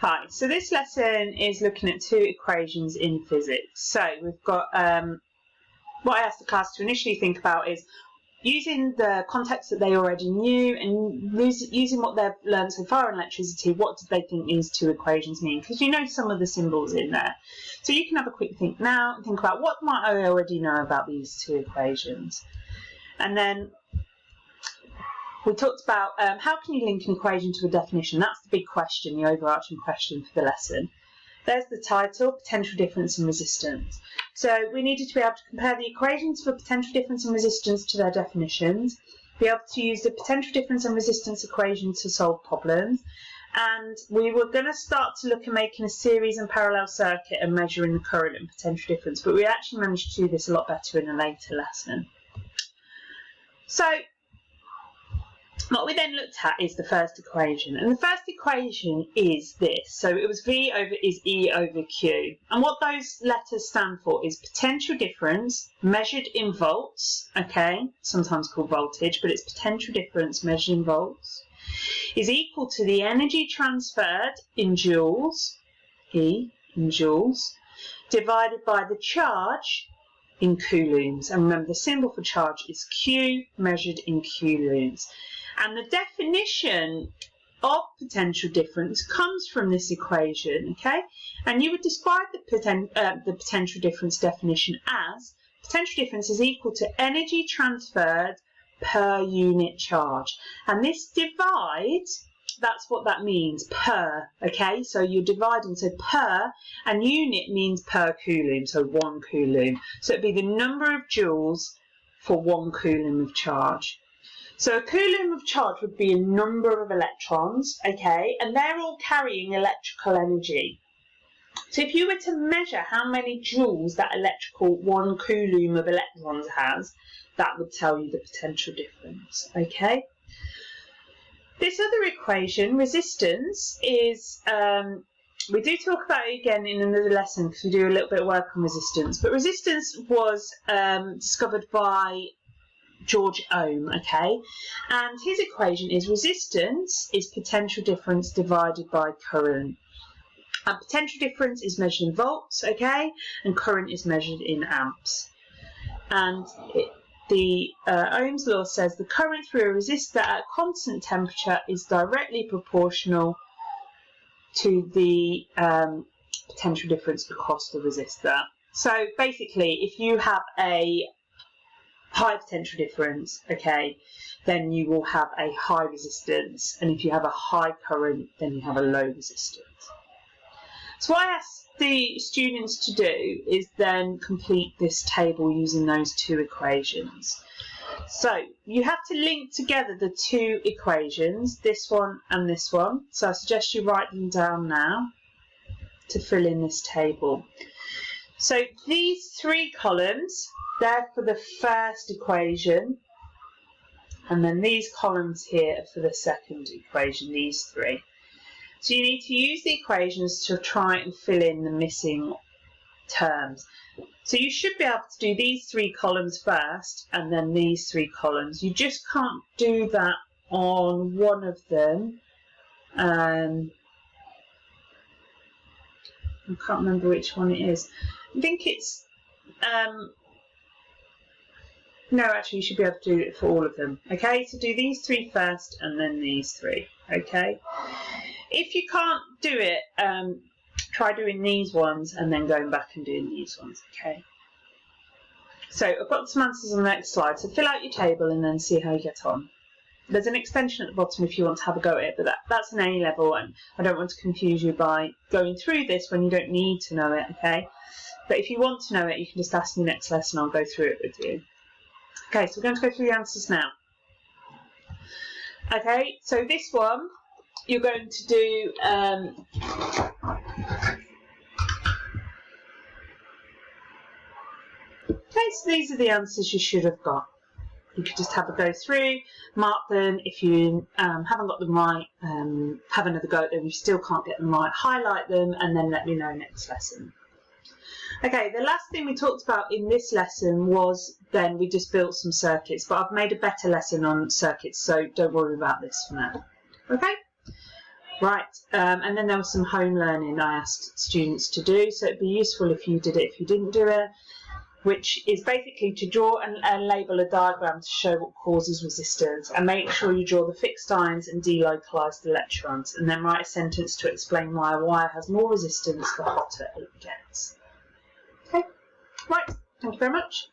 Hi, so this lesson is looking at two equations in physics. So we've got, what I asked the class to initially think about is using the context that they already knew and using what they've learned so far in electricity, what did they think these two equations mean? Because you know some of the symbols in there. So you can have a quick think now and think about what might I already know about these two equations. And then we talked about how can you link an equation to a definition. That's the big question, the overarching question for the lesson. There's the title, potential difference and resistance. So we needed to be able to compare the equations for potential difference and resistance to their definitions, be able to use the potential difference and resistance equation to solve problems, and we were going to start to look at making a series and parallel circuit and measuring the current and potential difference, but we actually managed to do this a lot better in a later lesson. So what we then looked at is the first equation, and the first equation is this. So it was V is E over Q, and what those letters stand for is potential difference measured in volts, okay, sometimes called voltage, but it's potential difference measured in volts, is equal to the energy transferred in joules, E in joules, divided by the charge in coulombs. And remember, the symbol for charge is Q measured in coulombs. And the definition of potential difference comes from this equation, okay? And you would describe the potential difference definition as potential difference is equal to energy transferred per unit charge. And this divide, that's what that means, per, okay? So you're dividing, so per, and unit means per coulomb, so 1 coulomb. So it'd be the number of joules for 1 coulomb of charge. So a coulomb of charge would be a number of electrons, okay, and they're all carrying electrical energy. So if you were to measure how many joules that electrical 1 coulomb of electrons has, that would tell you the potential difference, okay. This other equation, resistance, is, we do talk about it again in another lesson because we do a little bit of work on resistance, but resistance was discovered by George Ohm, okay, and his equation is resistance is potential difference divided by current, and potential difference is measured in volts, okay, and current is measured in amps. And Ohm's law says the current through a resistor at constant temperature is directly proportional to the potential difference across the resistor. So basically, if you have a high potential difference, okay, then you will have a high resistance, and if you have a high current, then you have a low resistance. So what I asked the students to do is then complete this table using those two equations. So you have to link together the two equations, this one and this one, so I suggest you write them down now to fill in this table. So these three columns, they're for the first equation, and then these columns here are for the second equation, these three. So you need to use the equations to try and fill in the missing terms. So you should be able to do these three columns first and then these three columns. You just can't do that on one of them. I can't remember which one it is. I think it's no, actually you should be able to do it for all of them, okay? So do these three first and then these three, okay? If you can't do it, try doing these ones and then going back and doing these ones, okay? So I've got some answers on the next slide, so fill out your table and then see how you get on. There's an extension at the bottom if you want to have a go at it, but that's an A level, and I don't want to confuse you by going through this when you don't need to know it, okay? But if you want to know it, you can just ask me next lesson, I'll go through it with you. Okay, so we're going to go through the answers now. Okay, so this one, you're going to do okay, so these are the answers you should have got. You could just have a go through, mark them. If you haven't got them right, have another go at them. If you still can't get them right, highlight them and then let me know next lesson. Okay, the last thing we talked about in this lesson was then we just built some circuits, but I've made a better lesson on circuits, so don't worry about this for now. Okay? Right, and then there was some home learning I asked students to do, so it'd be useful if you did it if you didn't do it, which is basically to draw and label a diagram to show what causes resistance, and make sure you draw the fixed lines and delocalise the electrons, and then write a sentence to explain why a wire has more resistance the hotter it gets. Okay, right, thank you very much.